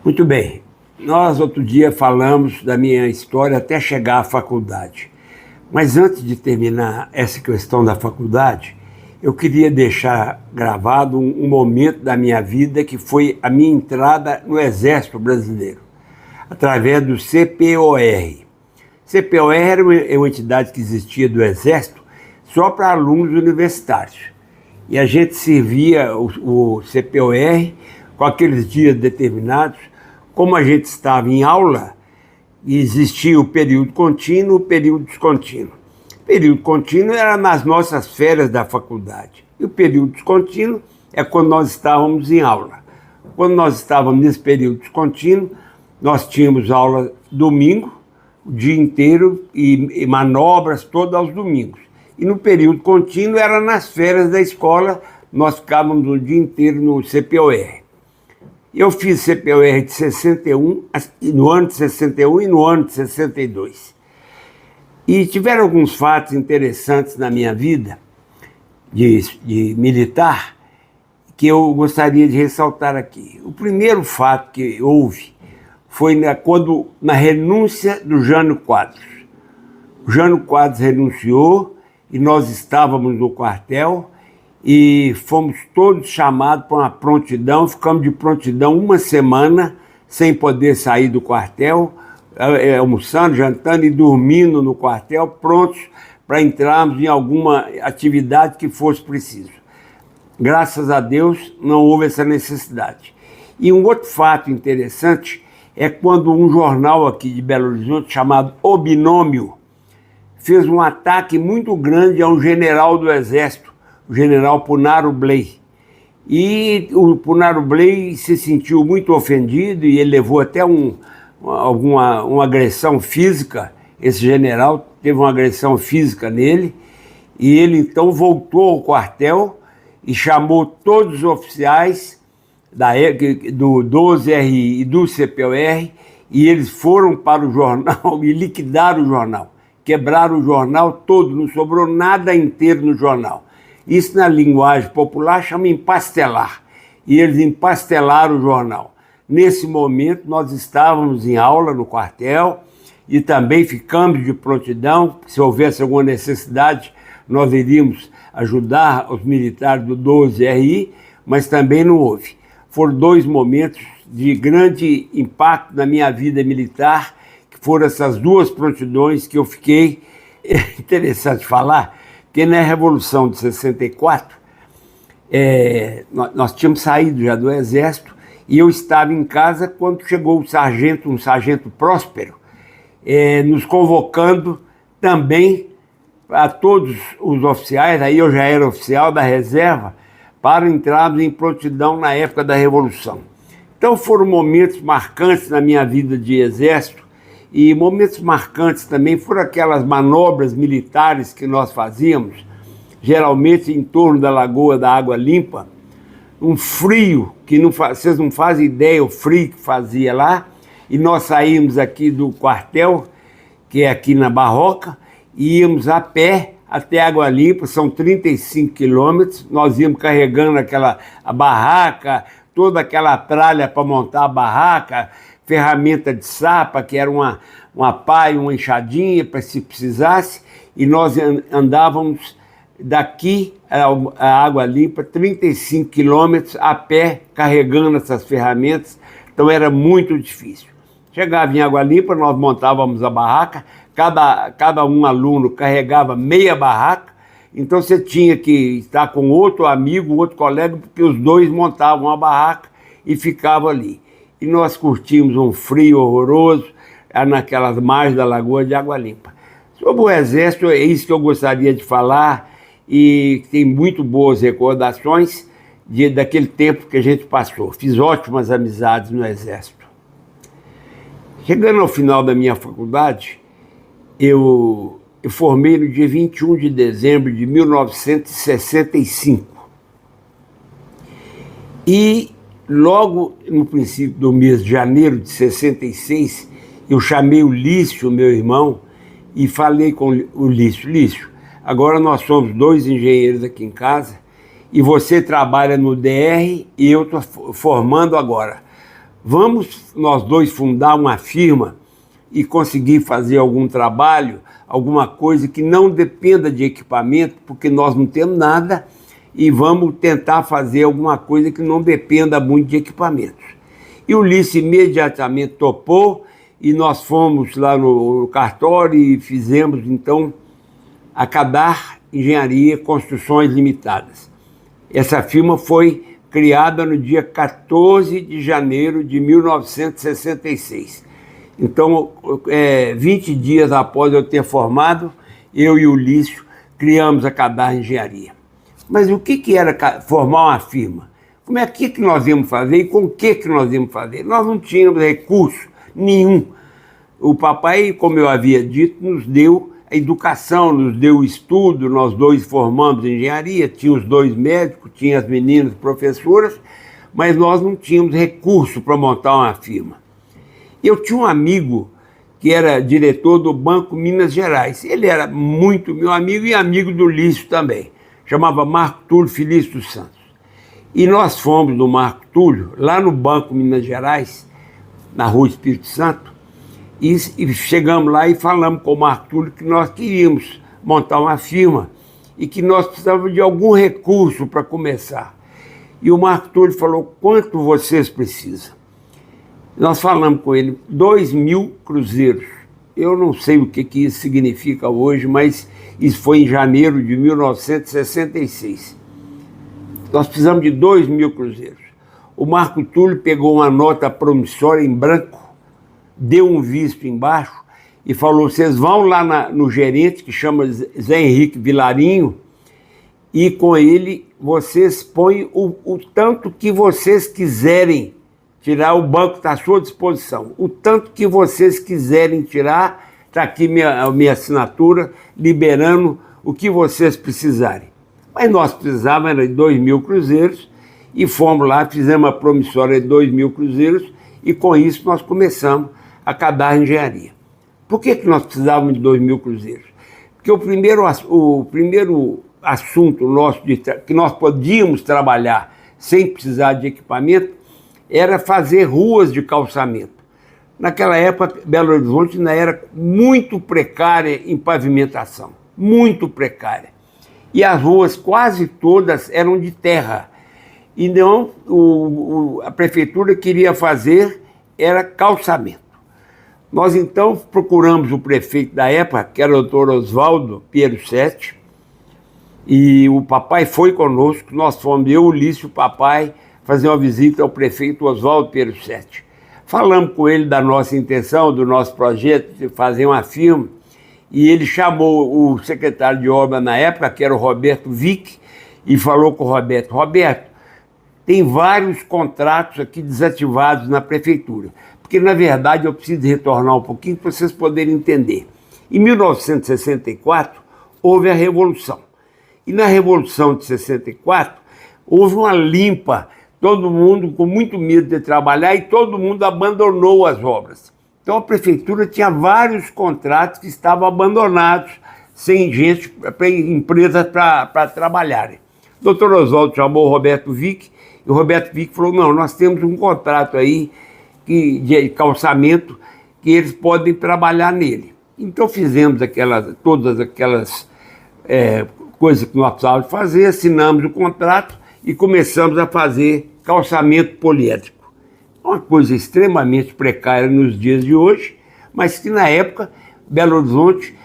Muito bem. Nós outro dia falamos da minha história até chegar à faculdade. Mas antes de terminar essa questão da faculdade, eu queria deixar gravado um momento da minha vida que foi a minha entrada no Exército Brasileiro, através do CPOR. CPOR era uma entidade que existia do Exército só para alunos universitários. E a gente servia o CPOR com aqueles dias determinados. Como a gente estava em aula, existia o período contínuo e o período descontínuo. O período contínuo era nas nossas férias da faculdade. E o período descontínuo é quando nós estávamos em aula. Quando nós estávamos nesse período descontínuo, nós tínhamos aula domingo, o dia inteiro, e manobras todos aos domingos. E no período contínuo era nas férias da escola, nós ficávamos o dia inteiro no CPOR. Eu fiz CPOR de 61, no ano de 61 e no ano de 62. E tiveram alguns fatos interessantes na minha vida de militar que eu gostaria de ressaltar aqui. O primeiro fato que houve foi na renúncia do Jânio Quadros. O Jânio Quadros renunciou e nós estávamos no quartel e fomos todos chamados para uma prontidão. Ficamos de prontidão uma semana sem poder sair do quartel, almoçando, jantando e dormindo no quartel, prontos para entrarmos em alguma atividade que fosse preciso. Graças a Deus não houve essa necessidade. E um outro fato interessante é quando um jornal aqui de Belo Horizonte, chamado O Binômio, fez um ataque muito grande a um general do Exército, o general Punaro Bley. E o Punaro Bley se sentiu muito ofendido e ele levou até uma agressão física. Esse general teve uma agressão física nele e ele então voltou ao quartel e chamou todos os oficiais do 12RI e do CPOR e eles foram para o jornal e liquidaram o jornal. Quebraram o jornal todo, não sobrou nada inteiro no jornal. Isso na linguagem popular chama empastelar. E eles empastelaram o jornal. Nesse momento nós estávamos em aula no quartel e também ficamos de prontidão. Se houvesse alguma necessidade, nós iríamos ajudar os militares do 12RI, mas também não houve. Foram dois momentos de grande impacto na minha vida militar, que foram essas duas prontidões que eu fiquei. É interessante falar, porque na Revolução de 64, nós tínhamos saído já do Exército e eu estava em casa quando chegou um sargento Próspero, nos convocando também a todos os oficiais, aí eu já era oficial da reserva, para entrarmos em prontidão na época da Revolução. Então foram momentos marcantes na minha vida de Exército, e momentos marcantes também foram aquelas manobras militares que nós fazíamos, geralmente em torno da Lagoa da Água Limpa, um frio que vocês não fazem ideia o frio que fazia lá, e nós saímos aqui do quartel, que é aqui na Barroca, e íamos a pé até Água Limpa, são 35 quilômetros, nós íamos carregando a barraca, toda aquela tralha para montar a barraca, ferramenta de sapa, que era uma pá e uma enxadinha, para se precisasse, e nós andávamos daqui a Água Limpa, 35 quilômetros a pé, carregando essas ferramentas, então era muito difícil. Chegava em Água Limpa, nós montávamos a barraca, cada um aluno carregava meia barraca, então você tinha que estar com outro amigo, outro colega, porque os dois montavam a barraca e ficavam ali. E nós curtimos um frio horroroso naquelas margens da Lagoa de Água Limpa. Sobre o Exército, é isso que eu gostaria de falar, e tem muito boas recordações daquele tempo que a gente passou. Fiz ótimas amizades no Exército. Chegando ao final da minha faculdade, eu formei no dia 21 de dezembro de 1965. E logo no princípio do mês de janeiro de 66, eu chamei o Lício, meu irmão, e falei com o Lício: Lício, agora nós somos dois engenheiros aqui em casa, e você trabalha no DR e eu estou formando agora. vamos nós dois fundar uma firma e conseguir fazer algum trabalho, alguma coisa que não dependa de equipamento, porque nós não temos nada, e vamos tentar fazer alguma coisa que não dependa muito de equipamentos. E o Ulisses imediatamente topou, e nós fomos lá no cartório e fizemos, então, a Cadar Engenharia Construções Limitadas. Essa firma foi criada no dia 14 de janeiro de 1966. Então, 20 dias após eu ter formado, eu e o Ulisses criamos a Cadar Engenharia. Mas o que era formar uma firma? Como é que nós íamos fazer e com o que nós íamos fazer? Nós não tínhamos recurso nenhum. O papai, como eu havia dito, nos deu a educação, nos deu o estudo, nós dois formamos engenharia, tinha os dois médicos, tinha as meninas professoras, mas nós não tínhamos recurso para montar uma firma. Eu tinha um amigo que era diretor do Banco Minas Gerais. Ele era muito meu amigo e amigo do Ulisses também. Chamava Marco Túlio Felício dos Santos. E nós fomos no Marco Túlio, lá no Banco Minas Gerais, na Rua Espírito Santo, e chegamos lá e falamos com o Marco Túlio que nós queríamos montar uma firma e que nós precisávamos de algum recurso para começar. E o Marco Túlio falou, quanto vocês precisam? Nós falamos com ele, 2.000 cruzeiros. Eu não sei o que isso significa hoje, mas isso foi em janeiro de 1966. Nós precisamos de 2.000 cruzeiros. O Marco Túlio pegou uma nota promissória em branco, deu um visto embaixo e falou, vocês vão lá no gerente, que chama Zé Henrique Vilarinho, e com ele vocês põem o tanto que vocês quiserem tirar, o banco está à sua disposição. O tanto que vocês quiserem tirar, está aqui a minha assinatura, liberando o que vocês precisarem. Mas nós precisávamos de 2.000 cruzeiros, e fomos lá, fizemos a promissória de 2.000 cruzeiros, e com isso nós começamos a Cadar Engenharia. Por que nós precisávamos de 2.000 cruzeiros? Porque o primeiro assunto nosso que nós podíamos trabalhar sem precisar de equipamento era fazer ruas de calçamento. Naquela época, Belo Horizonte ainda era muito precária em pavimentação, muito precária. E as ruas quase todas eram de terra. Então, a prefeitura queria fazer era calçamento. Nós, então, procuramos o prefeito da época, que era o doutor Oswaldo Pinheiro Sete, e o papai foi conosco, nós fomos, eu, Ulisses, o papai, fazer uma visita ao prefeito Oswaldo Pinheiro Sete. Falamos com ele da nossa intenção, do nosso projeto de fazer uma firma, e ele chamou o secretário de obra na época, que era o Roberto Vick, e falou com o Roberto, Roberto, tem vários contratos aqui desativados na prefeitura, porque na verdade eu preciso retornar um pouquinho para vocês poderem entender. Em 1964 houve a Revolução, e na Revolução de 64 houve uma limpa, todo mundo com muito medo de trabalhar e todo mundo abandonou as obras. Então a prefeitura tinha vários contratos que estavam abandonados, sem gente, empresas para trabalharem. O doutor Oswaldo chamou o Roberto Vick, e o Roberto Vick falou, não, nós temos um contrato aí de calçamento que eles podem trabalhar nele. Então fizemos todas aquelas coisas que nós precisávamos fazer, assinamos o contrato e começamos a fazer calçamento poliédrico. Uma coisa extremamente precária nos dias de hoje, mas que na época Belo Horizonte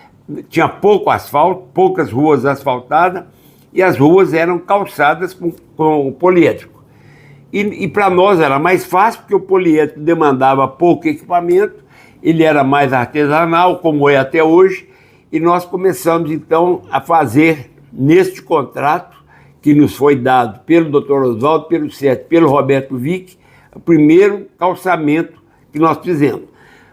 tinha pouco asfalto, poucas ruas asfaltadas, e as ruas eram calçadas com poliédrico. E para nós era mais fácil, porque o poliédrico demandava pouco equipamento, ele era mais artesanal, como é até hoje, e nós começamos então a fazer neste contrato, que nos foi dado pelo Dr. Oswaldo, pelo Sete, pelo Roberto Vick, o primeiro calçamento que nós fizemos.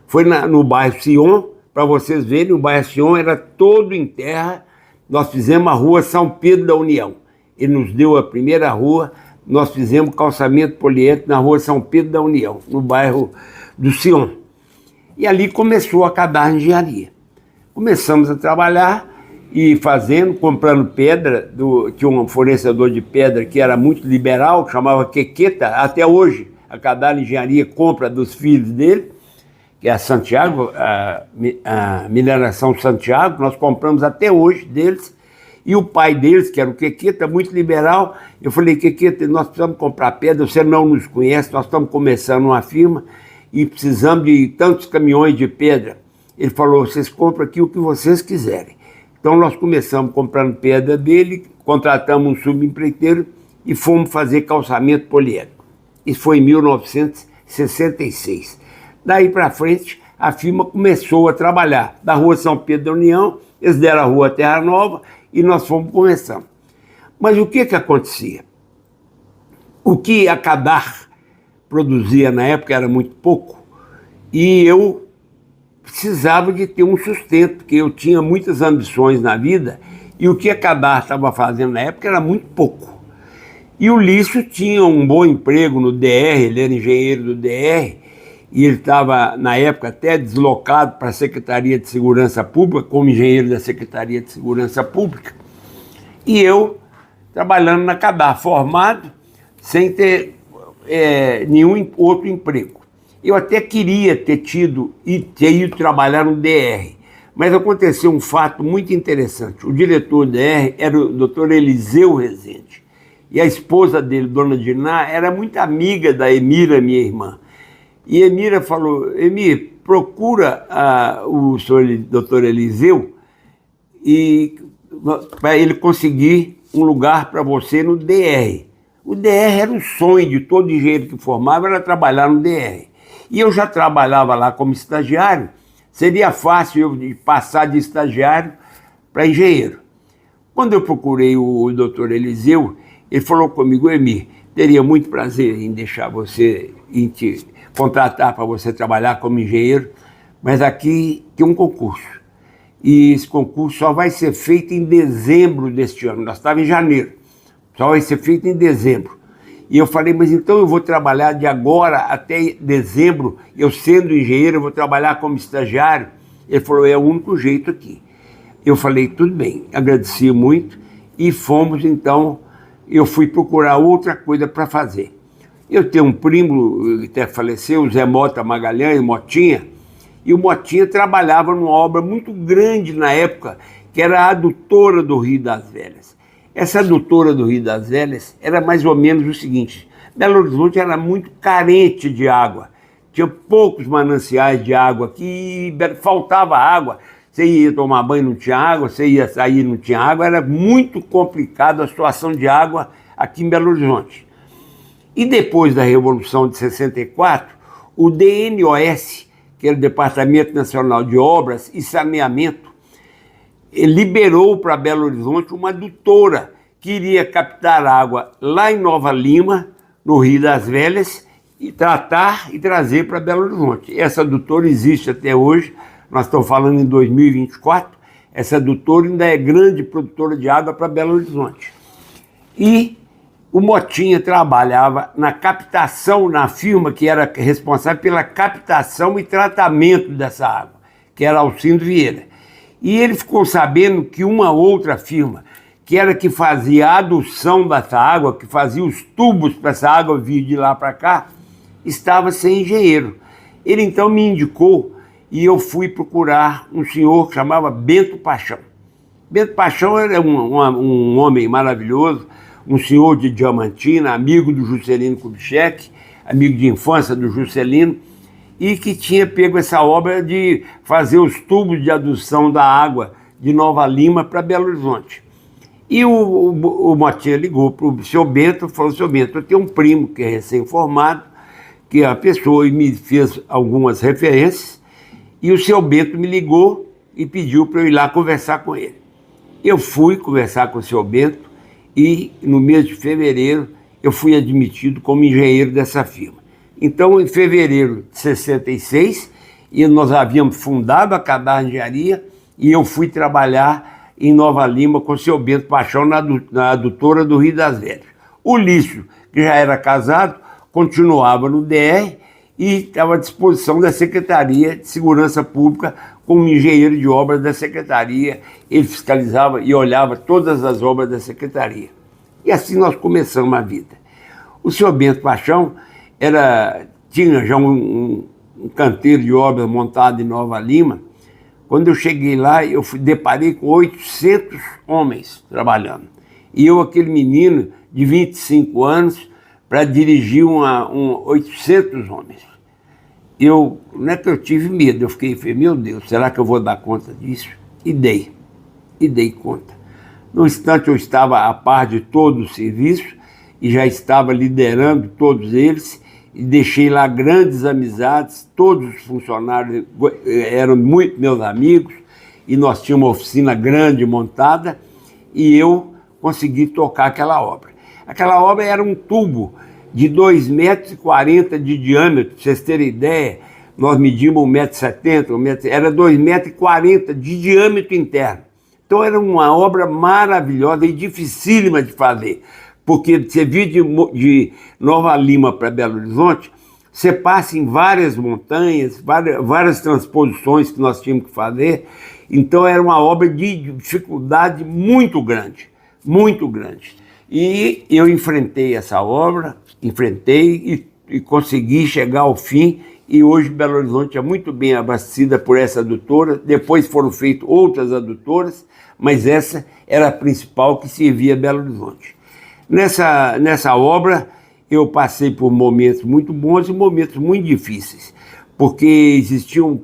Foi no bairro Sion, para vocês verem, o bairro Sion era todo em terra, nós fizemos a rua São Pedro da União. Ele nos deu a primeira rua, nós fizemos calçamento poliédrico na rua São Pedro da União, no bairro do Sion. E ali começou a Cadar Engenharia. Começamos a trabalhar e fazendo, comprando pedra, tinha um fornecedor de pedra que era muito liberal, que chamava Quequeta, até hoje a Cadar Engenharia compra dos filhos dele, que é a Santiago, a Mineração Santiago, nós compramos até hoje deles, e o pai deles, que era o Quequeta, muito liberal, eu falei, Quequeta, nós precisamos comprar pedra, você não nos conhece, nós estamos começando uma firma e precisamos de tantos caminhões de pedra. Ele falou, vocês compram aqui o que vocês quiserem. Então nós começamos comprando pedra dele, contratamos um subempreiteiro e fomos fazer calçamento poliédrico. Isso foi em 1966. Daí para frente, a firma começou a trabalhar. Da rua São Pedro da União, eles deram a rua Terra Nova e nós fomos começando. Mas o que acontecia? O que a Cadar produzia na época era muito pouco e eu precisava de ter um sustento, porque eu tinha muitas ambições na vida e o que a Cadar estava fazendo na época era muito pouco. E o Lício tinha um bom emprego no DR, ele era engenheiro do DR, e ele estava, na época, até deslocado para a Secretaria de Segurança Pública, como engenheiro da Secretaria de Segurança Pública, e eu trabalhando na Cadar, formado, sem ter nenhum outro emprego. Eu até queria ter ido trabalhar no DR, mas aconteceu um fato muito interessante. O diretor do DR era o Dr. Eliseu Rezende, e a esposa dele, Dona Diná, era muito amiga da Emira, minha irmã. E Emira falou, Emir, procura o Dr. Eliseu para ele conseguir um lugar para você no DR. O DR era um sonho de todo engenheiro que formava, era trabalhar no DR. E eu já trabalhava lá como estagiário, seria fácil eu passar de estagiário para engenheiro. Quando eu procurei o Dr. Eliseu, ele falou comigo, Emir, teria muito prazer em deixar você, em te contratar para você trabalhar como engenheiro, mas aqui tem um concurso. E esse concurso só vai ser feito em dezembro deste ano. Nós estávamos em janeiro. Só vai ser feito em dezembro. E eu falei, mas então eu vou trabalhar de agora até dezembro, eu sendo engenheiro, eu vou trabalhar como estagiário? Ele falou, é o único jeito aqui. Eu falei, tudo bem, agradeci muito e fomos então, eu fui procurar outra coisa para fazer. Eu tenho um primo que até faleceu, o Zé Mota Magalhães, Motinha, e o Motinha trabalhava numa obra muito grande na época, que era a adutora do Rio das Velhas. Essa adutora do Rio das Velhas era mais ou menos o seguinte, Belo Horizonte era muito carente de água, tinha poucos mananciais de água, que faltava água, você ia tomar banho não tinha água, você ia sair não tinha água, era muito complicada a situação de água aqui em Belo Horizonte. E depois da Revolução de 64, o DNOS, que era o Departamento Nacional de Obras e Saneamento, liberou para Belo Horizonte uma adutora que iria captar água lá em Nova Lima, no Rio das Velhas, e tratar e trazer para Belo Horizonte. Essa adutora existe até hoje, nós estamos falando em 2024, essa adutora ainda é grande produtora de água para Belo Horizonte. E o Motinha trabalhava na captação, na firma que era responsável pela captação e tratamento dessa água, que era Alcindo Vieira. E ele ficou sabendo que uma outra firma, que era que fazia a adução dessa água, que fazia os tubos para essa água vir de lá para cá, estava sem engenheiro. Ele então me indicou e eu fui procurar um senhor que chamava Bento Paixão. Bento Paixão era um homem maravilhoso, um senhor de Diamantina, amigo do Juscelino Kubitschek, amigo de infância do Juscelino, e que tinha pego essa obra de fazer os tubos de adução da água de Nova Lima para Belo Horizonte. E o Motinha ligou para o senhor Bento e falou, senhor Bento, eu tenho um primo que é recém-formado, que é a pessoa, e me fez algumas referências, e o senhor Bento me ligou e pediu para eu ir lá conversar com ele. Eu fui conversar com o senhor Bento, e no mês de fevereiro eu fui admitido como engenheiro dessa firma. Então, em fevereiro de 66, nós havíamos fundado a Cadar Engenharia e eu fui trabalhar em Nova Lima com o seu Bento Paixão na adutora do Rio das Velhas. O Lício, que já era casado, continuava no DR e estava à disposição da Secretaria de Segurança Pública como engenheiro de obras da Secretaria. Ele fiscalizava e olhava todas as obras da Secretaria. E assim nós começamos a vida. O senhor Bento Paixão, tinha já um canteiro de obras montado em Nova Lima. Quando eu cheguei lá, eu deparei com 800 homens trabalhando. E eu, aquele menino de 25 anos, para dirigir 800 homens. Não é que eu tive medo, eu falei, meu Deus, será que eu vou dar conta disso? E dei conta. No instante eu estava a par de todo o serviço e já estava liderando todos eles e deixei lá grandes amizades, todos os funcionários eram muito meus amigos e nós tínhamos uma oficina grande montada e eu consegui tocar aquela obra. Aquela obra era um tubo de 2,40 m de diâmetro, para vocês terem ideia, nós medimos 1,70 m, era 2,40 m de diâmetro interno. Então era uma obra maravilhosa e dificílima de fazer, porque você vir de Nova Lima para Belo Horizonte, você passa em várias montanhas, várias transposições que nós tínhamos que fazer, então era uma obra de dificuldade muito grande, muito grande. E eu enfrentei essa obra, e consegui chegar ao fim, e hoje Belo Horizonte é muito bem abastecida por essa adutora, depois foram feitas outras adutoras, mas essa era a principal que servia Belo Horizonte. Nessa obra eu passei por momentos muito bons e momentos muito difíceis, porque existiam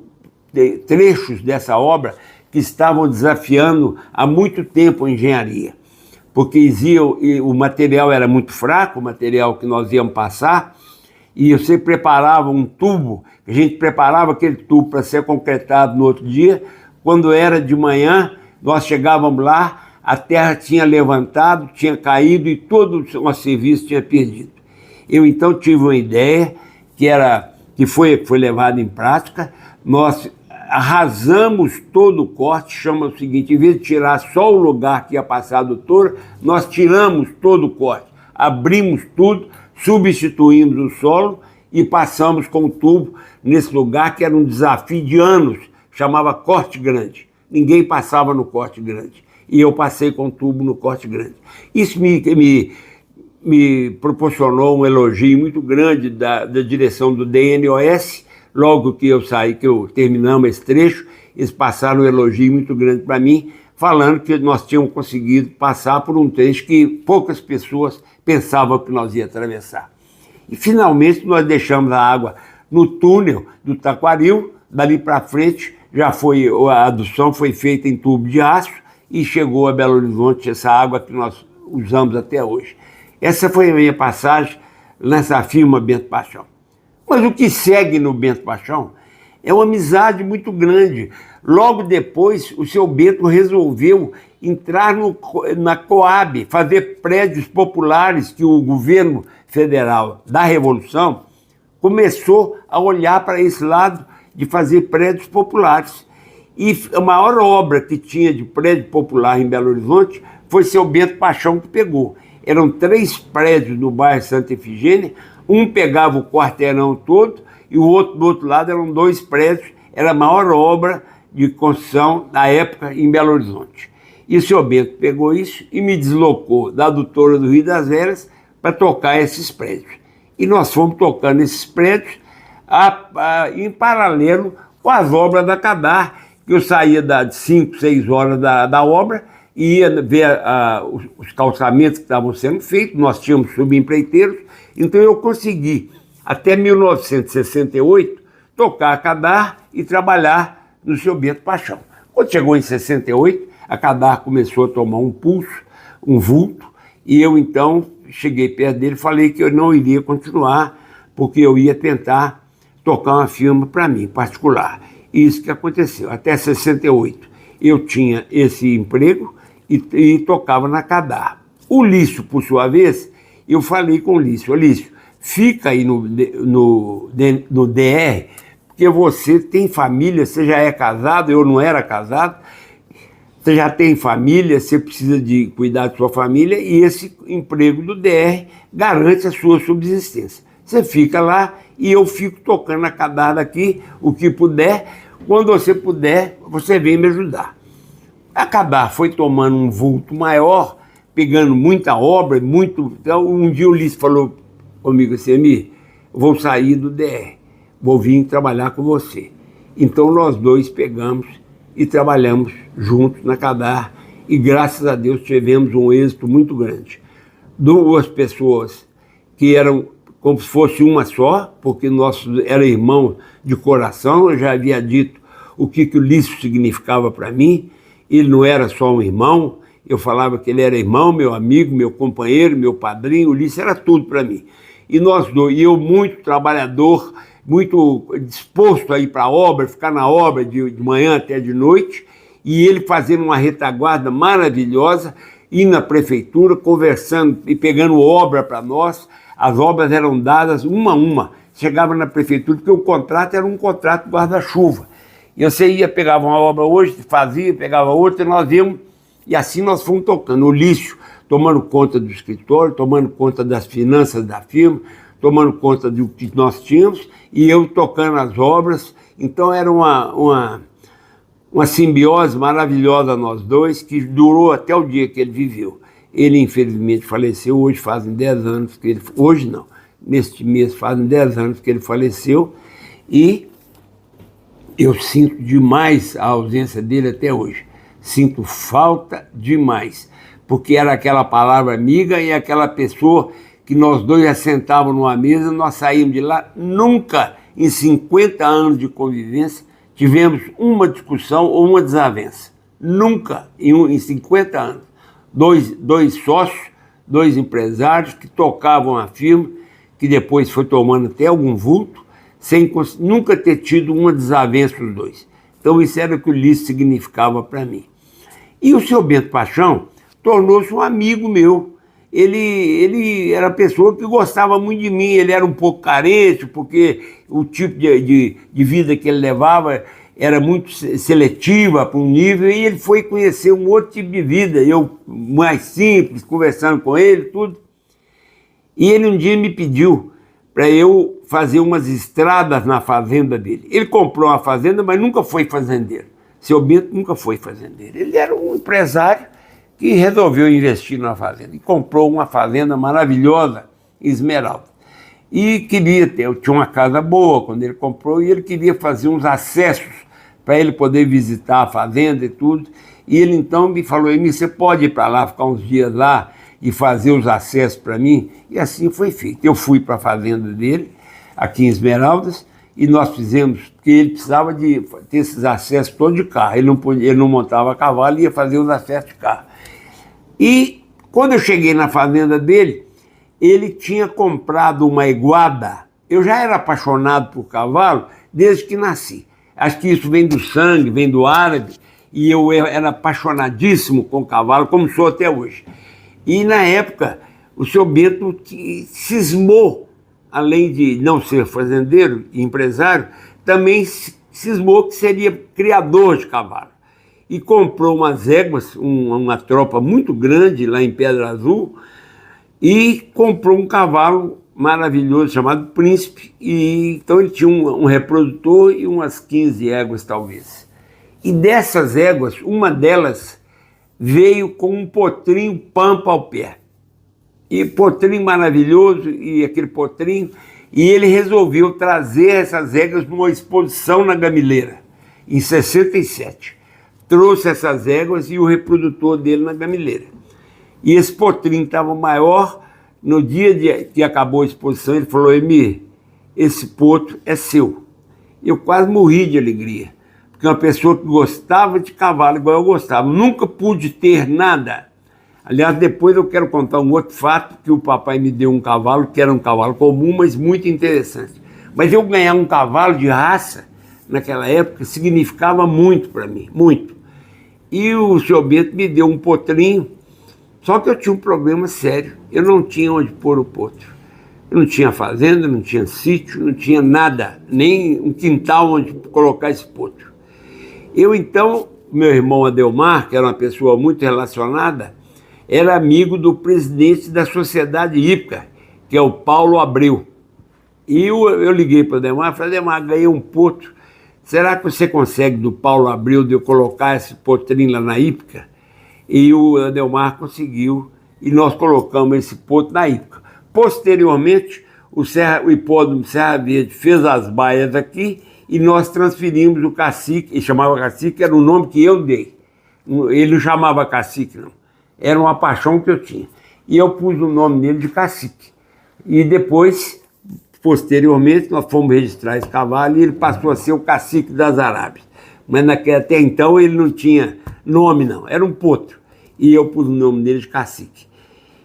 trechos dessa obra que estavam desafiando há muito tempo a engenharia, porque o material era muito fraco, o material que nós íamos passar, e você preparava um tubo, a gente preparava aquele tubo para ser concretado no outro dia. Quando era de manhã, nós chegávamos lá, a terra tinha levantado, tinha caído e todo o nosso serviço tinha perdido. Eu então tive uma ideia que foi levada em prática. Nós arrasamos todo o corte, chama o seguinte, em vez de tirar só o lugar que ia passar a adutora, nós tiramos todo o corte, abrimos tudo, substituímos o solo e passamos com o tubo nesse lugar que era um desafio de anos, chamava corte grande. Ninguém passava no corte grande. E eu passei com o tubo no corte grande. Isso me proporcionou um elogio muito grande da direção do DNOS. Logo que eu saí, que eu terminamos esse trecho, eles passaram um elogio muito grande para mim, falando que nós tínhamos conseguido passar por um trecho que poucas pessoas pensavam que nós íamos atravessar. E finalmente nós deixamos a água no túnel do Taquaril, dali para frente a adução foi feita em tubo de aço e chegou a Belo Horizonte essa água que nós usamos até hoje. Essa foi a minha passagem nessa firma Bento Paixão. Mas o que segue no Bento Paixão é uma amizade muito grande. Logo depois, o seu Bento resolveu entrar na Coab, fazer prédios populares, que o governo federal da Revolução começou a olhar para esse lado de fazer prédios populares. E a maior obra que tinha de prédio popular em Belo Horizonte foi seu Bento Paixão que pegou. Eram 3 prédios no bairro Santa Efigênia, um pegava o quarteirão todo e o outro do outro lado eram 2 prédios, era a maior obra de construção da época em Belo Horizonte. E o senhor Bento pegou isso e me deslocou da adutora do Rio das Velhas para tocar esses prédios. E nós fomos tocando esses prédios em paralelo com as obras da Cadar, que eu saía de 5, 6 horas da obra e ia ver os calçamentos que estavam sendo feitos, nós tínhamos subempreiteiros, então eu consegui, até 1968, tocar a Cadar e trabalhar no seu Bento Paixão. Quando chegou em 68, a Cadar começou a tomar um pulso, um vulto, e eu então cheguei perto dele e falei que eu não iria continuar, porque eu ia tentar tocar uma firma para mim, particular. Isso que aconteceu. Até 68 eu tinha esse emprego e tocava na Cadar. O Lício, por sua vez, eu falei com o Lício, Lício, fica aí no DR, porque você tem família, você já é casado, eu não era casado, você já tem família, você precisa de cuidar da sua família e esse emprego do DR garante a sua subsistência. Você fica lá e eu fico tocando a Cadar daqui, o que puder. Quando você puder, você vem me ajudar. A Cadar foi tomando um vulto maior, pegando muita obra, muito... Então, um dia o Lício falou comigo assim, Emir, vou sair do DR, vou vir trabalhar com você. Então nós dois pegamos e trabalhamos juntos na Cadar e graças a Deus tivemos um êxito muito grande. Duas pessoas que eram como se fosse uma só, porque nós era irmão de coração, eu já havia dito o que o Lício significava para mim. Ele não era só um irmão, eu falava que ele era irmão, meu amigo, meu companheiro, meu padrinho, o Lício era tudo para mim. E nós dois, e eu muito trabalhador, muito disposto a ir para a obra, ficar na obra de manhã até de noite, e ele fazendo uma retaguarda maravilhosa, indo na prefeitura, conversando e pegando obra para nós. As obras eram dadas uma a uma, chegava na prefeitura, porque o contrato era um contrato guarda-chuva. E você ia, pegava uma obra hoje, fazia, pegava outra, e nós íamos, e assim nós fomos tocando. O Lício tomando conta do escritório, tomando conta das finanças da firma, tomando conta do que nós tínhamos, e eu tocando as obras. Então era uma simbiose maravilhosa nós dois, que durou até o dia que ele viveu. Ele infelizmente faleceu, hoje fazem 10 anos que ele... Hoje não, neste mês fazem 10 anos que ele faleceu, e eu sinto demais a ausência dele até hoje. Sinto falta demais, porque era aquela palavra amiga e aquela pessoa que nós dois já sentávamos numa mesa, nós saímos de lá, nunca em 50 anos de convivência tivemos uma discussão ou uma desavença. Nunca em 50 anos. Dois sócios, dois empresários que tocavam a firma, que depois foi tomando até algum vulto, sem nunca ter tido uma desavença os dois. Então isso era o que o Lício significava para mim. E o seu Bento Paixão tornou-se um amigo meu. Ele era uma pessoa que gostava muito de mim, ele era um pouco carente, porque o tipo de vida que ele levava era muito seletiva para um nível, e ele foi conhecer um outro tipo de vida, eu mais simples, conversando com ele, tudo. E ele um dia me pediu para eu fazer umas estradas na fazenda dele. Ele comprou uma fazenda, mas nunca foi fazendeiro. Seu Bento nunca foi fazendeiro. Ele era um empresário que resolveu investir na fazenda e comprou uma fazenda maravilhosa em Esmeralda. E queria ter, tinha uma casa boa quando ele comprou, e ele queria fazer uns acessos para ele poder visitar a fazenda e tudo. E ele então me falou: Emílio, você pode ir para lá, ficar uns dias lá e fazer os acessos para mim? E assim foi feito. Eu fui para a fazenda dele, aqui em Esmeraldas, e nós fizemos, porque ele precisava de ter esses acessos todos de carro. Ele não montava cavalo, ia fazer os acessos de carro. E quando eu cheguei na fazenda dele, ele tinha comprado uma iguada. Eu já era apaixonado por cavalo desde que nasci. Acho que isso vem do sangue, vem do árabe, e eu era apaixonadíssimo com cavalo, como sou até hoje. E na época, o seu Bento cismou, além de não ser fazendeiro e empresário, também cismou que seria criador de cavalo. E comprou umas éguas, uma tropa muito grande lá em Pedra Azul, e comprou um cavalo maravilhoso chamado Príncipe, e então ele tinha um reprodutor e umas 15 éguas talvez. E dessas éguas, uma delas veio com um potrinho pampa ao pé. E potrinho maravilhoso, e aquele potrinho, e ele resolveu trazer essas éguas numa exposição na Gamileira, em 67. Trouxe essas éguas e o reprodutor dele na Gamileira. E esse potrinho estava maior. No dia que acabou a exposição, ele falou: Emílio, esse potro é seu. Eu quase morri de alegria, porque uma pessoa que gostava de cavalo igual eu gostava, nunca pude ter nada. Aliás, depois eu quero contar um outro fato, que o papai me deu um cavalo, que era um cavalo comum, mas muito interessante. Mas eu ganhar um cavalo de raça, naquela época, significava muito para mim, muito. E o senhor Bento me deu um potrinho. Só que eu tinha um problema sério, eu não tinha onde pôr o potro. Eu não tinha fazenda, não tinha sítio, não tinha nada, nem um quintal onde colocar esse potro. Eu então, meu irmão Adelmar, que era uma pessoa muito relacionada, era amigo do presidente da Sociedade Hípica, que é o Paulo Abreu. E eu liguei para o Adelmar e falei: Adelmar, ganhei um potro, será que você consegue do Paulo Abreu de eu colocar esse potrinho lá na hípica? E o Adelmar conseguiu, e nós colocamos esse potro na hípica. Posteriormente, o hipódromo Serra Verde fez as baias aqui e nós transferimos o cacique, ele chamava cacique, era o nome que eu dei. Ele não chamava cacique, não. Era uma paixão que eu tinha. E eu pus o nome dele de cacique. E depois, posteriormente, nós fomos registrar esse cavalo e ele passou a ser o cacique das Arábias. Mas até então ele não tinha nome, não. Era um potro. E eu pus o nome dele de cacique.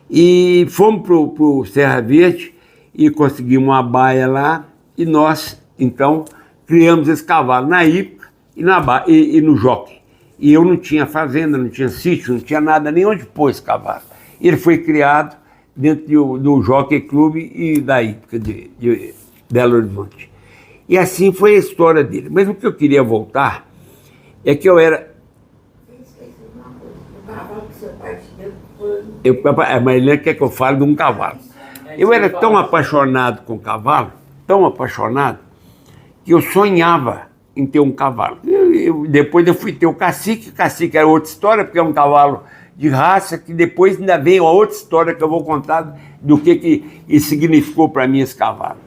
E fomos para o Serra Verde e conseguimos uma baia lá. E nós, então, criamos esse cavalo na hípica e no jockey. E eu não tinha fazenda, não tinha sítio, não tinha nada, nem onde pôr esse cavalo. Ele foi criado dentro do Jockey Clube e da hípica de Belo Horizonte. E assim foi a história dele. Mas o que eu queria voltar é que eu era... O cavalo que seu pai te deu foi... A Marilene quer que eu fale de um cavalo. Eu era tão apaixonado com cavalo, tão apaixonado, que eu sonhava em ter um cavalo. Depois eu fui ter o cacique era outra história, porque é um cavalo de raça, que depois ainda vem uma outra história que eu vou contar do que significou para mim esse cavalo.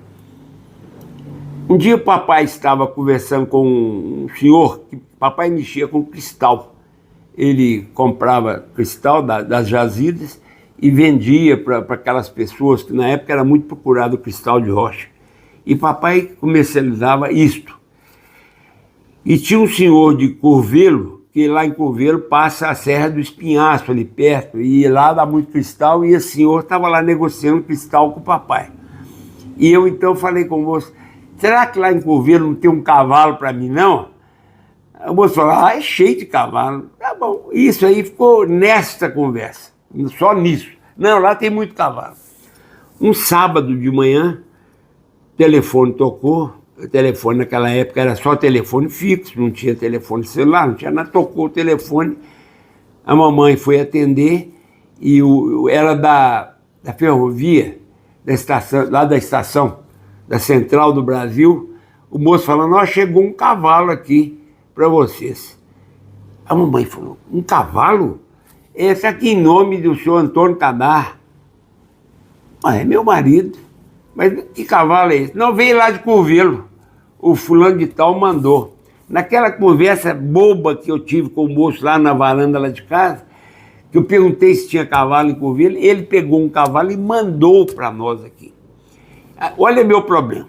Um dia o papai estava conversando com um senhor, que papai mexia com cristal. Ele comprava cristal das jazidas e vendia para aquelas pessoas que na época era muito procurado o cristal de rocha. E papai comercializava isto. E tinha um senhor de Curvelo, que lá em Curvelo passa a Serra do Espinhaço, ali perto, e lá dá muito cristal, e esse senhor estava lá negociando cristal com o papai. E eu então falei com o moço, será que lá em Curvelo não tem um cavalo para mim, não? O moço falou, é cheio de cavalo. Tá bom, isso aí ficou nesta conversa, só nisso. Não, lá tem muito cavalo. Um sábado de manhã, o telefone tocou. O telefone naquela época era só telefone fixo, não tinha telefone celular, não tinha nada, tocou o telefone, a mamãe foi atender e era da ferrovia, da estação, lá da estação, da Central do Brasil, o moço falando, ó, chegou um cavalo aqui para vocês. A mamãe falou, um cavalo? Esse aqui em nome do senhor Antônio Cadar. Ah, é meu marido. Mas que cavalo é esse? Não, veio lá de Curvelo. O fulano de tal mandou. Naquela conversa boba que eu tive com o moço lá na varanda lá de casa, que eu perguntei se tinha cavalo em Curvelo, ele pegou um cavalo e mandou para nós aqui. Olha meu problema.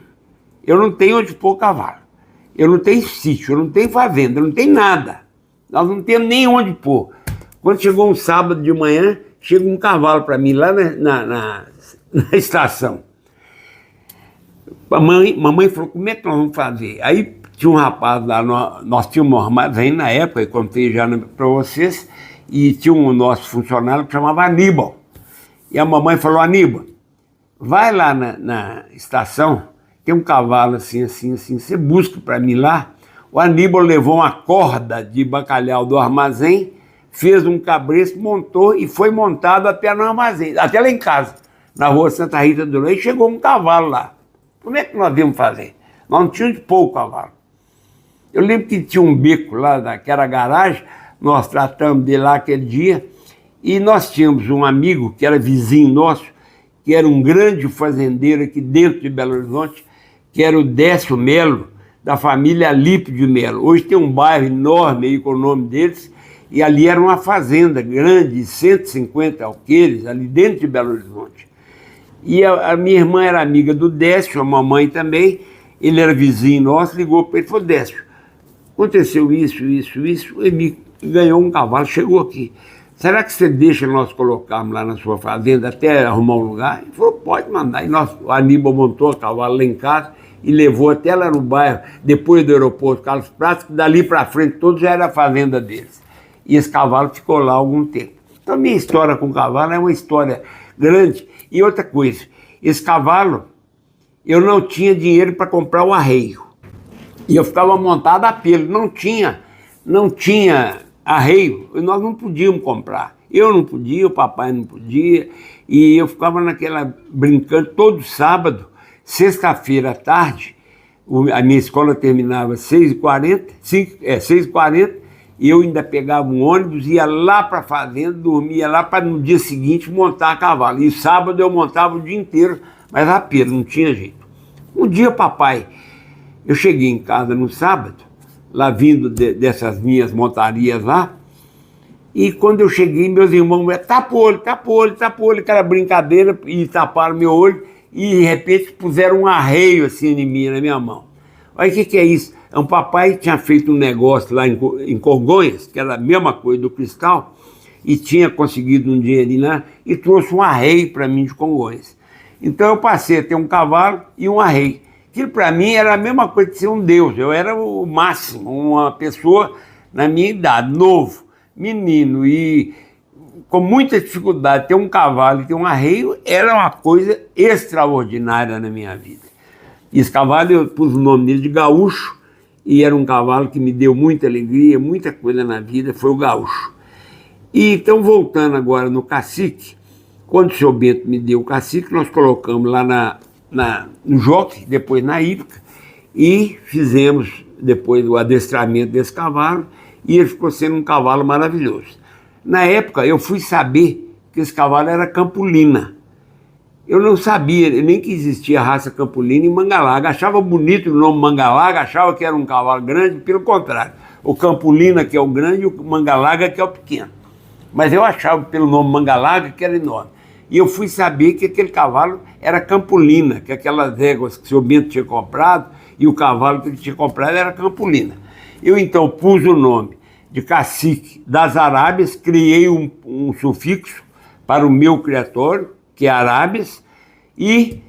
Eu não tenho onde pôr cavalo. Eu não tenho sítio, eu não tenho fazenda, eu não tenho nada. Nós não temos nem onde pôr. Quando chegou um sábado de manhã, chega um cavalo para mim lá na estação. Mamãe falou, como é que nós vamos fazer? Aí tinha um rapaz lá, nós tínhamos um armazém na época, eu contei já para vocês, e tinha um nosso funcionário que chamava Aníbal. E a mamãe falou, Aníbal, vai lá na estação, tem um cavalo assim, você busca para mim lá. O Aníbal levou uma corda de bacalhau do armazém, fez um cabresto, montou e foi montado até no armazém, até lá em casa, na rua Santa Rita do Leite, chegou um cavalo lá. Como é que nós íamos fazer? Nós não tínhamos pouco cavalo. Eu lembro que tinha um beco lá, que era a garagem, nós tratamos dele lá aquele dia, e nós tínhamos um amigo que era vizinho nosso, que era um grande fazendeiro aqui dentro de Belo Horizonte, que era o Décio Melo, da família Alípio de Melo. Hoje tem um bairro enorme aí com o nome deles, e ali era uma fazenda grande, 150 alqueires, ali dentro de Belo Horizonte. E a minha irmã era amiga do Décio, a mamãe também, ele era vizinho nosso, ligou para ele e falou, Décio, aconteceu isso, ele ganhou um cavalo, chegou aqui. Será que você deixa nós colocarmos lá na sua fazenda até arrumar um lugar? Ele falou, pode mandar. E o Aníbal montou o cavalo lá em casa e levou até lá no bairro, depois do aeroporto Carlos Prates, que dali para frente todo já era a fazenda deles. E esse cavalo ficou lá algum tempo. Então a minha história com o cavalo é uma história grande. E outra coisa, esse cavalo, eu não tinha dinheiro para comprar o arreio. E eu ficava montado a pelo, não tinha arreio, nós não podíamos comprar. Eu não podia, o papai não podia, e eu ficava naquela, brincando todo sábado, sexta-feira à tarde, a minha escola terminava às 6h40, e eu ainda pegava um ônibus, ia lá para a fazenda, dormia lá para no dia seguinte montar a cavalo. E sábado eu montava o dia inteiro mas a pelo, não tinha jeito. Um dia, papai, eu cheguei em casa no sábado, lá vindo dessas minhas montarias lá, e quando eu cheguei, meus irmãos, tapa o olho, aquela brincadeira, e taparam meu olho, e de repente puseram um arreio assim em mim, na minha mão. Olha o que é isso? Um papai tinha feito um negócio lá em Congonhas, que era a mesma coisa do Cristal, e tinha conseguido um dinheirinho lá, e trouxe um arreio para mim de Congonhas. Então eu passei a ter um cavalo e um arreio. Aquilo para mim era a mesma coisa de ser um deus, eu era o máximo, uma pessoa na minha idade, novo, menino, e com muita dificuldade ter um cavalo e ter um arreio era uma coisa extraordinária na minha vida. E esse cavalo eu pus o nome dele de Gaúcho, e era um cavalo que me deu muita alegria, muita coisa na vida, foi o Gaúcho. E então, voltando agora no cacique, quando o seu Bento me deu o cacique, nós colocamos lá no jockey, depois na hípica, e fizemos depois o adestramento desse cavalo, e ele ficou sendo um cavalo maravilhoso. Na época, eu fui saber que esse cavalo era Campolina. Eu não sabia nem que existia a raça Campolina em Mangalaga. Achava bonito o nome Mangalaga, achava que era um cavalo grande, pelo contrário. O Campolina, que é o grande, e o Mangalaga, que é o pequeno. Mas eu achava pelo nome Mangalaga que era enorme. E eu fui saber que aquele cavalo era Campolina, que aquelas éguas que o seu Bento tinha comprado, e o cavalo que ele tinha comprado era Campolina. Eu então pus o nome de Cacique das Arábias, criei um sufixo para o meu criatório, que é Arábias, e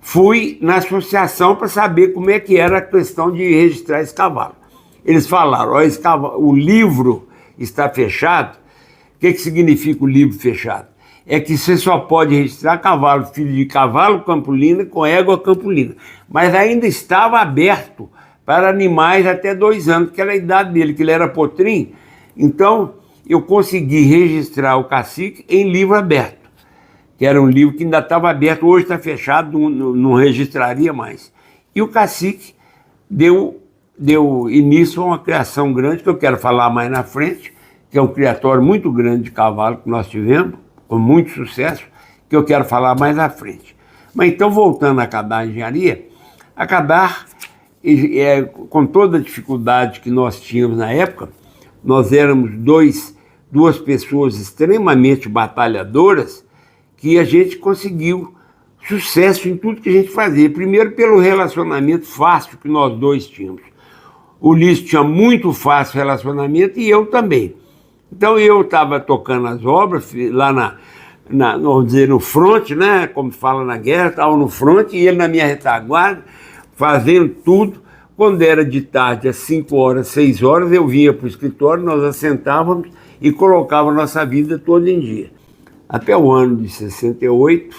fui na associação para saber como é que era a questão de registrar esse cavalo. Eles falaram, ó, esse cavalo, o livro está fechado. O que significa o livro fechado? É que você só pode registrar cavalo, filho de cavalo Campolina com égua Campolina. Mas ainda estava aberto para animais até 2 anos, que era a idade dele, que ele era potrinho. Então, eu consegui registrar o cacique em livro aberto, que era um livro que ainda estava aberto, hoje está fechado, não registraria mais. E o cacique deu início a uma criação grande, que eu quero falar mais na frente, que é um criatório muito grande de cavalo que nós tivemos, com muito sucesso, que eu quero falar mais à frente. Mas então, voltando a Cadar Engenharia, a Cadar, com toda a dificuldade que nós tínhamos na época, nós éramos duas pessoas extremamente batalhadoras, que a gente conseguiu sucesso em tudo que a gente fazia. Primeiro, pelo relacionamento fácil que nós dois tínhamos. O Ulisses tinha muito fácil relacionamento e eu também. Então eu estava tocando as obras lá vamos dizer, no front, né? Como fala na guerra, estava no front e ele na minha retaguarda, fazendo tudo. Quando era de tarde, às 5 horas, 6 horas, eu vinha para o escritório, nós assentávamos e colocava a nossa vida toda em dia. Até o ano de 68,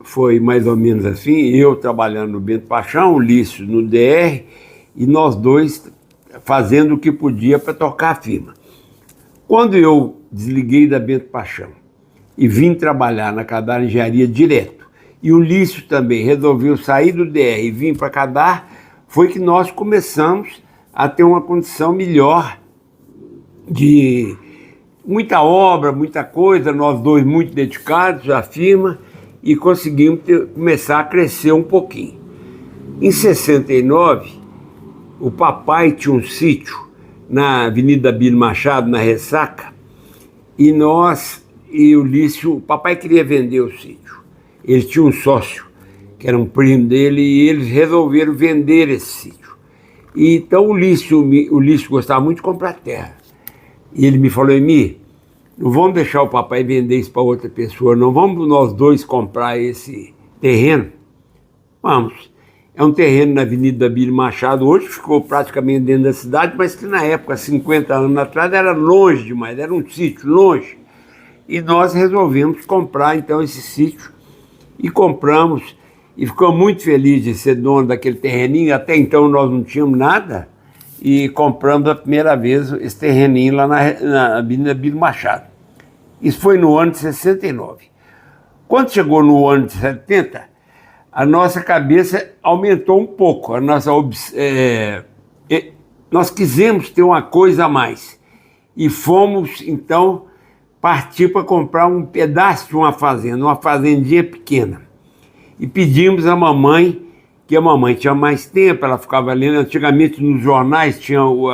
foi mais ou menos assim, eu trabalhando no Bento Paixão, o Ulisses no DR, e nós dois fazendo o que podia para tocar a firma. Quando eu desliguei da Bento Paixão e vim trabalhar na Cadar Engenharia direto, e o Ulisses também resolveu sair do DR e vir para Cadar, foi que nós começamos a ter uma condição melhor de muita obra, muita coisa, nós dois muito dedicados à firma e conseguimos começar a crescer um pouquinho. Em 69, o papai tinha um sítio na Avenida Abílio Machado, na Ressaca, e o Ulisses, o papai queria vender o sítio. Ele tinha um sócio, que era um primo dele, e eles resolveram vender esse sítio. E então o Ulisses gostava muito de comprar terra. E ele me falou, Emi, não vamos deixar o papai vender isso para outra pessoa, não vamos nós dois comprar esse terreno? Vamos. É um terreno na Avenida Abílio Machado, hoje ficou praticamente dentro da cidade, mas que na época, 50 anos atrás, era longe demais, era um sítio longe. E nós resolvemos comprar então esse sítio, e compramos, e ficamos muito felizes de ser dono daquele terreninho. Até então nós não tínhamos nada, e compramos a primeira vez esse terreninho lá na Avenida Abílio Machado. Isso foi no ano de 69. Quando chegou no ano de 70, a nossa cabeça aumentou um pouco. Nós quisemos ter uma coisa a mais. E fomos, então, partir para comprar um pedaço de uma fazendinha pequena. e pedimos à mamãe, que a mamãe tinha mais tempo, ela ficava lendo, antigamente nos jornais tinha o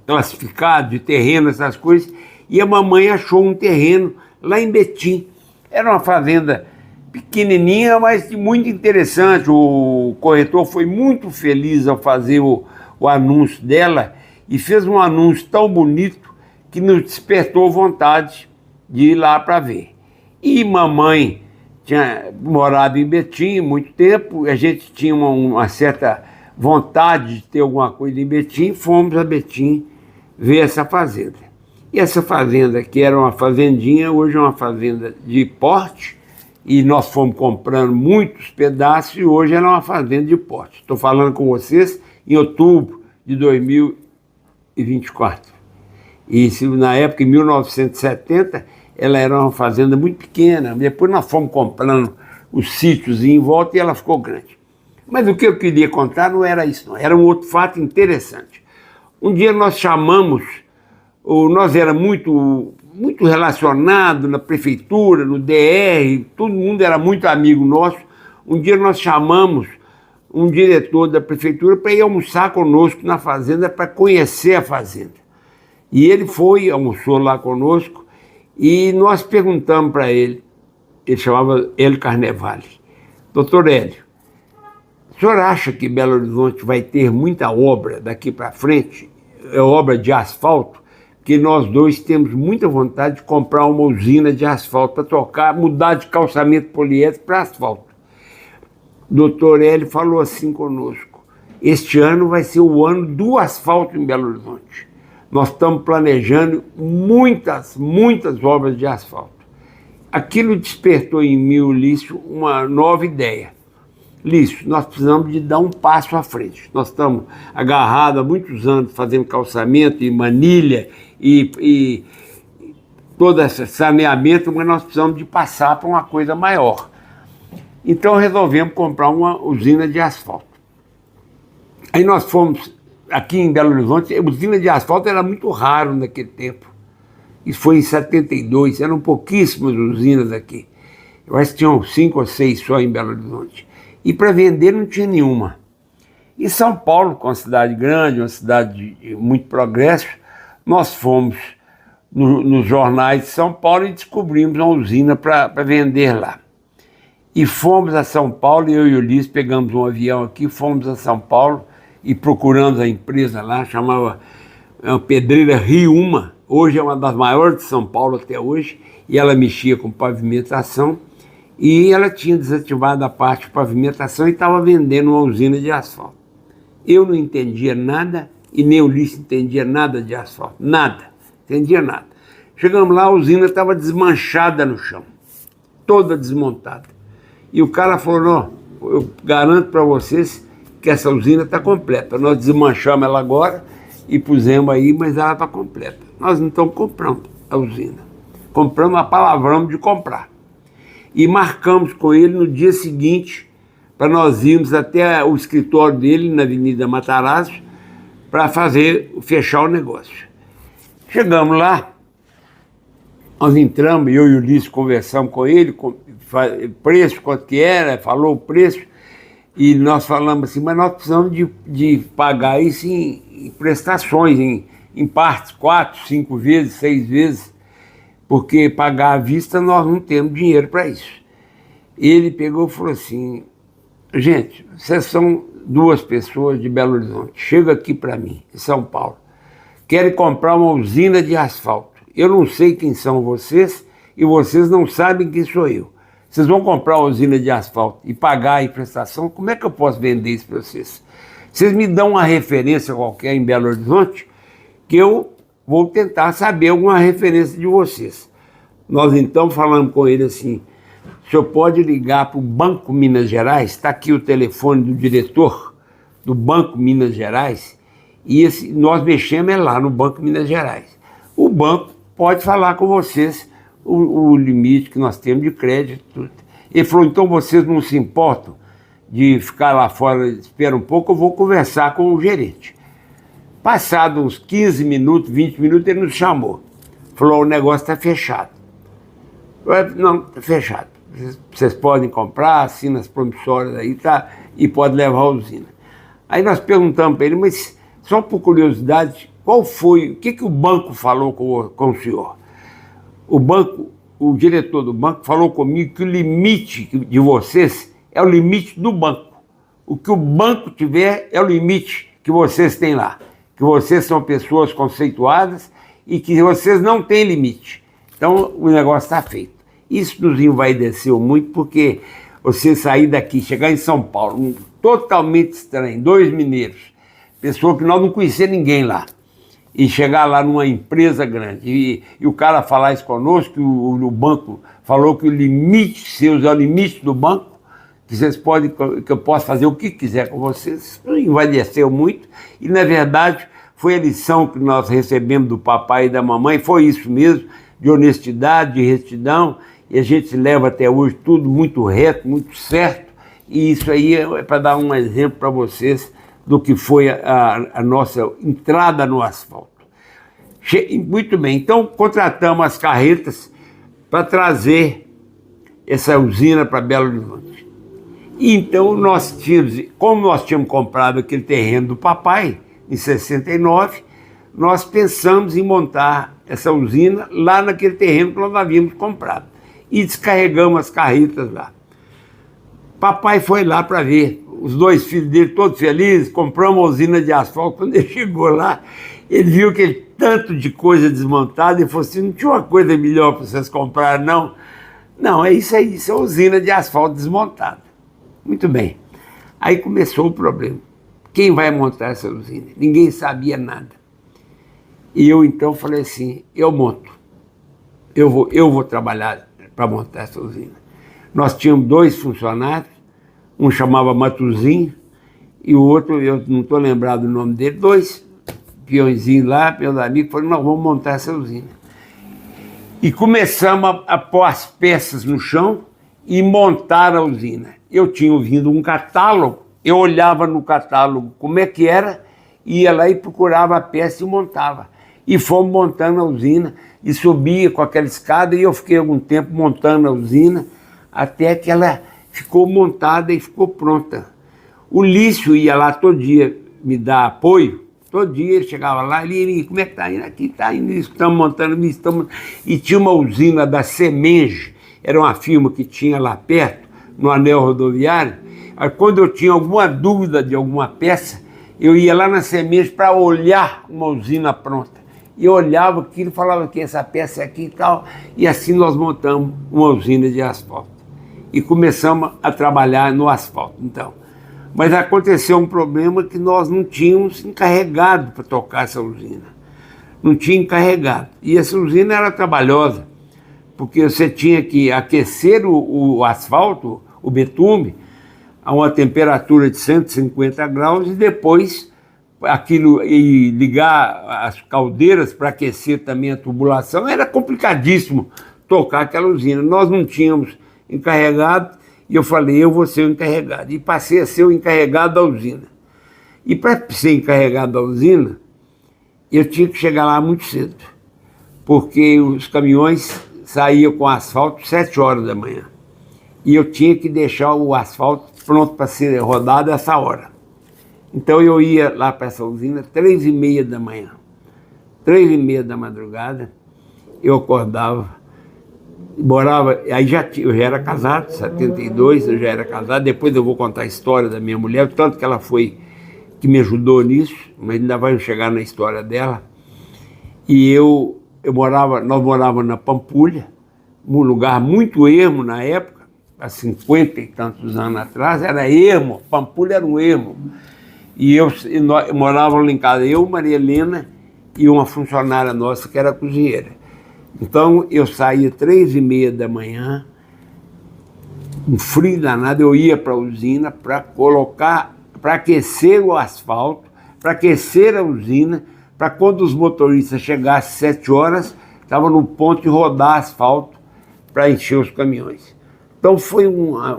classificado de terreno, essas coisas, e a mamãe achou um terreno lá em Betim. Era uma fazenda pequenininha, mas muito interessante. O corretor foi muito feliz ao fazer o anúncio dela e fez um anúncio tão bonito que nos despertou vontade de ir lá para ver. E mamãe tinha morado em Betim muito tempo, a gente tinha uma certa vontade de ter alguma coisa em Betim, fomos a Betim ver essa fazenda. E essa fazenda, que era uma fazendinha, hoje é uma fazenda de porte, e nós fomos comprando muitos pedaços e hoje ela é uma fazenda de porte. Estou falando com vocês em outubro de 2024. E na época, em 1970, ela era uma fazenda muito pequena. Depois nós fomos comprando os sítios em volta e ela ficou grande. Mas o que eu queria contar não era isso, não. Era um outro fato interessante. Um dia nós chamamos, nós era muito relacionado na prefeitura, no DR, todo mundo era muito amigo nosso. Um dia nós chamamos um diretor da prefeitura para ir almoçar conosco na fazenda, para conhecer a fazenda. E ele foi, almoçou lá conosco, e nós perguntamos para ele chamava Hélio Carnevale: doutor Hélio, o senhor acha que Belo Horizonte vai ter muita obra daqui para frente, obra de asfalto? Que nós dois temos muita vontade de comprar uma usina de asfalto para tocar, mudar de calçamento poliéster para asfalto. O doutor Hélio falou assim conosco: este ano vai ser o ano do asfalto em Belo Horizonte. Nós estamos planejando muitas obras de asfalto. Aquilo despertou em mim, Lício, uma nova ideia. Lício, nós precisamos de dar um passo à frente. Nós estamos agarrados há muitos anos fazendo calçamento e manilha e todo esse saneamento, mas nós precisamos de passar para uma coisa maior. Então resolvemos comprar uma usina de asfalto. Aí nós fomos, aqui em Belo Horizonte, a usina de asfalto era muito raro naquele tempo. Isso foi em 72, eram pouquíssimas usinas aqui. Eu acho que tinham 5 ou 6 só em Belo Horizonte. E para vender não tinha nenhuma. E São Paulo, com uma cidade grande, uma cidade de muito progresso, nós fomos nos jornais de São Paulo e descobrimos uma usina para vender lá. E fomos a São Paulo, eu e o Ulisses pegamos um avião aqui, fomos a São Paulo e procuramos a empresa lá, chamava Pedreira Riuma, hoje é uma das maiores de São Paulo até hoje, e ela mexia com pavimentação, e ela tinha desativado a parte de pavimentação e estava vendendo uma usina de asfalto. Eu não entendia nada, e nem o Ulisses entendia nada de asfalto, nada, entendia nada. Chegamos lá, a usina estava desmanchada no chão, toda desmontada. E o cara falou: não, eu garanto para vocês que essa usina está completa. Nós desmanchamos ela agora e pusemos aí, mas ela está completa. Nós então compramos a usina. Compramos, apalavramos de comprar. E marcamos com ele no dia seguinte para nós irmos até o escritório dele, na Avenida Matarazzo, para fechar o negócio. Chegamos lá, nós entramos, eu e o Ulisses conversamos com ele, preço, quanto que era, falou o preço, e nós falamos assim: mas nós precisamos de pagar isso em prestações, em partes, 4, 5 vezes, 6 vezes, porque pagar à vista nós não temos dinheiro para isso. Ele pegou e falou assim: gente, vocês são 2 pessoas de Belo Horizonte, chega aqui para mim, em São Paulo, querem comprar uma usina de asfalto. Eu não sei quem são vocês e vocês não sabem quem sou eu. Vocês vão comprar uma usina de asfalto e pagar em prestação, como é que eu posso vender isso para vocês? Vocês me dão uma referência qualquer em Belo Horizonte, que eu vou tentar saber alguma referência de vocês. Nós então falamos com ele assim: o senhor pode ligar para o Banco Minas Gerais, está aqui o telefone do diretor do Banco Minas Gerais, e nós mexemos lá no Banco Minas Gerais. O banco pode falar com vocês o limite que nós temos de crédito. Tudo. Ele falou: então vocês não se importam de ficar lá fora, espera um pouco, eu vou conversar com o gerente. Passados uns 15 minutos, 20 minutos, ele nos chamou. Falou: o negócio está fechado. Não, está fechado. vocês podem comprar, assina as promissórias aí, tá? E pode levar a usina. Aí nós perguntamos para ele, mas só por curiosidade, qual foi, o que o banco falou com o senhor? O diretor do banco falou comigo que o limite de vocês é o limite do banco. O que o banco tiver é o limite que vocês têm lá. Que vocês são pessoas conceituadas e que vocês não têm limite. Então o negócio está feito. Isso nos envaideceu muito porque você sair daqui, chegar em São Paulo, totalmente estranho, 2 mineiros, pessoa que nós não conhecemos ninguém lá, e chegar lá numa empresa grande, e o cara falar isso conosco, que o banco falou que o limite seus é o limite do banco, que vocês podem, que eu posso fazer o que quiser com vocês, isso envaideceu muito, e na verdade foi a lição que nós recebemos do papai e da mamãe, foi isso mesmo, de honestidade, de retidão, e a gente leva até hoje tudo muito reto, muito certo, e isso aí é para dar um exemplo para vocês do que foi a nossa entrada no asfalto. Muito bem, então contratamos as carretas para trazer essa usina para Belo Horizonte. E então nós tínhamos, como nós tínhamos comprado aquele terreno do papai, em 69, nós pensamos em montar essa usina lá naquele terreno que nós havíamos comprado. E descarregamos as carretas lá. Papai foi lá para ver, os 2 filhos dele todos felizes, compramos uma usina de asfalto. Quando ele chegou lá, ele viu aquele tanto de coisa desmontada e falou assim, não tinha uma coisa melhor para vocês comprarem, não? Não, é isso aí, isso é usina de asfalto desmontada. Muito bem. Aí começou o problema. Quem vai montar essa usina? Ninguém sabia nada. E eu então falei assim, eu monto. Eu vou trabalhar para montar essa usina. Nós tínhamos 2 funcionários, um chamava Matuzinho e o outro, eu não estou lembrado do nome dele, 2 peõezinhos lá, meus amigos, falaram, nós vamos montar essa usina. E começamos a pôr as peças no chão e montar a usina. Eu tinha ouvido um catálogo, eu olhava no catálogo como é que era, ia lá e procurava a peça e montava. E fomos montando a usina, e subia com aquela escada, e eu fiquei algum tempo montando a usina, até que ela ficou montada e ficou pronta. O Lício ia lá todo dia me dar apoio, todo dia ele chegava lá, ele como é que está indo aqui? Está indo isso, estamos montando isso, estamos... E tinha uma usina da Semenge, era uma firma que tinha lá perto, no anel rodoviário. Aí, quando eu tinha alguma dúvida de alguma peça, eu ia lá na Semenge para olhar uma usina pronta. E eu olhava aquilo e falava que essa peça é aqui e tal, e assim nós montamos uma usina de asfalto. E começamos a trabalhar no asfalto, então. Mas aconteceu um problema que nós não tínhamos encarregado para tocar essa usina. Não tinha encarregado. E essa usina era trabalhosa, porque você tinha que aquecer o asfalto, o betume, a uma temperatura de 150 graus e depois aquilo e ligar as caldeiras para aquecer também a tubulação. Era complicadíssimo tocar aquela usina. Nós não tínhamos encarregado e eu falei, eu vou ser o encarregado. E passei a ser o encarregado da usina. E para ser encarregado da usina, eu tinha que chegar lá muito cedo, porque os caminhões saíam com asfalto 7 horas da manhã. E eu tinha que deixar o asfalto pronto para ser rodado essa hora. Então eu ia lá para essa usina 3h30 da manhã. 3h30 da madrugada, eu acordava, morava, aí eu já era casado, 72, eu já era casado. Depois eu vou contar a história da minha mulher, tanto que ela foi que me ajudou nisso, mas ainda vai chegar na história dela. E nós morávamos na Pampulha, um lugar muito ermo na época, há 50 e tantos anos atrás, era ermo, Pampulha era um ermo. E nós morávamos lá em casa, eu, Maria Helena e uma funcionária nossa que era cozinheira. Então eu saía 3h30 da manhã, um frio danado, eu ia para a usina para colocar, para aquecer o asfalto, para aquecer a usina, para quando os motoristas chegassem 7 horas, estava no ponto de rodar asfalto para encher os caminhões. Então foi uma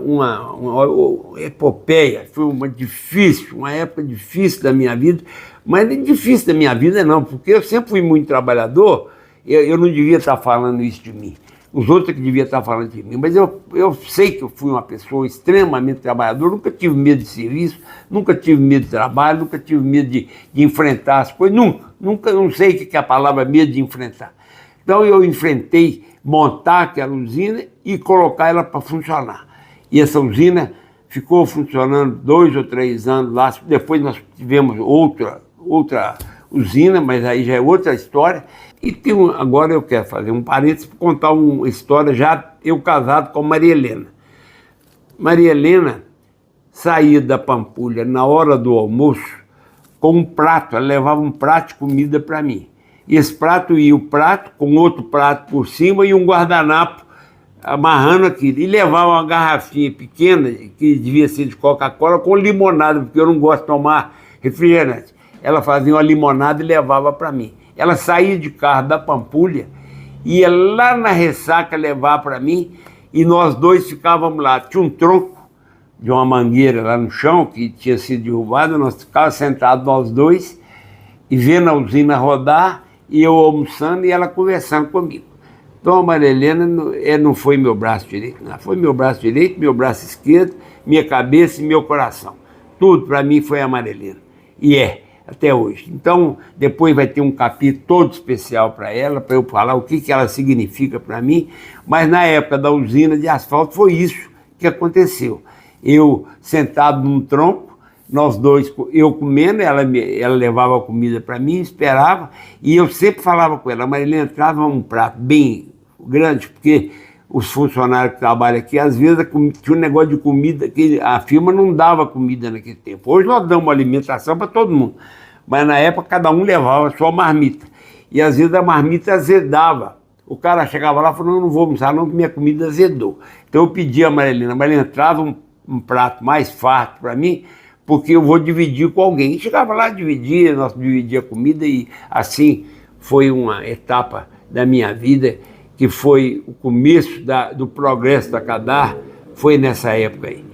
epopeia, foi uma época difícil da minha vida, mas não difícil da minha vida não, porque eu sempre fui muito trabalhador, eu não devia estar falando isso de mim, Os outros que deviam estar falando de mim, mas eu sei que eu fui uma pessoa extremamente trabalhadora, nunca tive medo de serviço, nunca tive medo de trabalho, nunca tive medo de enfrentar as coisas, nunca, não sei o que é a palavra medo de enfrentar. Então eu enfrentei montar aquela usina e colocar ela para funcionar. E essa usina ficou funcionando 2 ou 3 anos lá, depois nós tivemos outra usina, mas aí já é outra história. E agora eu quero fazer um parênteses para contar uma história já eu casado com Maria Helena. Maria Helena saía da Pampulha na hora do almoço com um prato, ela levava um prato de comida para mim. E esse prato ia o prato com outro prato por cima e um guardanapo amarrando aquilo. E levava uma garrafinha pequena, que devia ser de Coca-Cola, com limonada, porque eu não gosto de tomar refrigerante. Ela fazia uma limonada e levava para mim. Ela saía de carro da Pampulha, ia lá na ressaca levar para mim, e nós dois ficávamos lá. Tinha um tronco de uma mangueira lá no chão, que tinha sido derrubado, nós ficávamos sentados nós dois, e vendo a usina rodar, e eu almoçando, e ela conversando comigo. Então a Maria Helena não foi meu braço direito, não. Foi meu braço direito, meu braço esquerdo, minha cabeça e meu coração. Tudo para mim foi a Maria Helena. E até hoje. Então, depois vai ter um capítulo todo especial para ela, para eu falar o que ela significa para mim, mas na época da usina de asfalto foi isso que aconteceu. Eu sentado num tronco, nós dois, eu comendo, ela levava a comida para mim, esperava, e eu sempre falava com ela, mas ele entrava um prato bem grande, porque os funcionários que trabalham aqui, às vezes tinha um negócio de comida, que a firma não dava comida naquele tempo. Hoje nós damos alimentação para todo mundo, mas na época cada um levava a sua marmita. E às vezes a marmita azedava. O cara chegava lá e falou, não vou almoçar não, que minha comida azedou. Então eu pedi a Maria Helena, mas ela entrava um prato mais farto para mim, porque eu vou dividir com alguém. E chegava lá, dividia, nós dividíamos a comida, e assim foi uma etapa da minha vida, que foi o começo do progresso da Cadar, foi nessa época aí.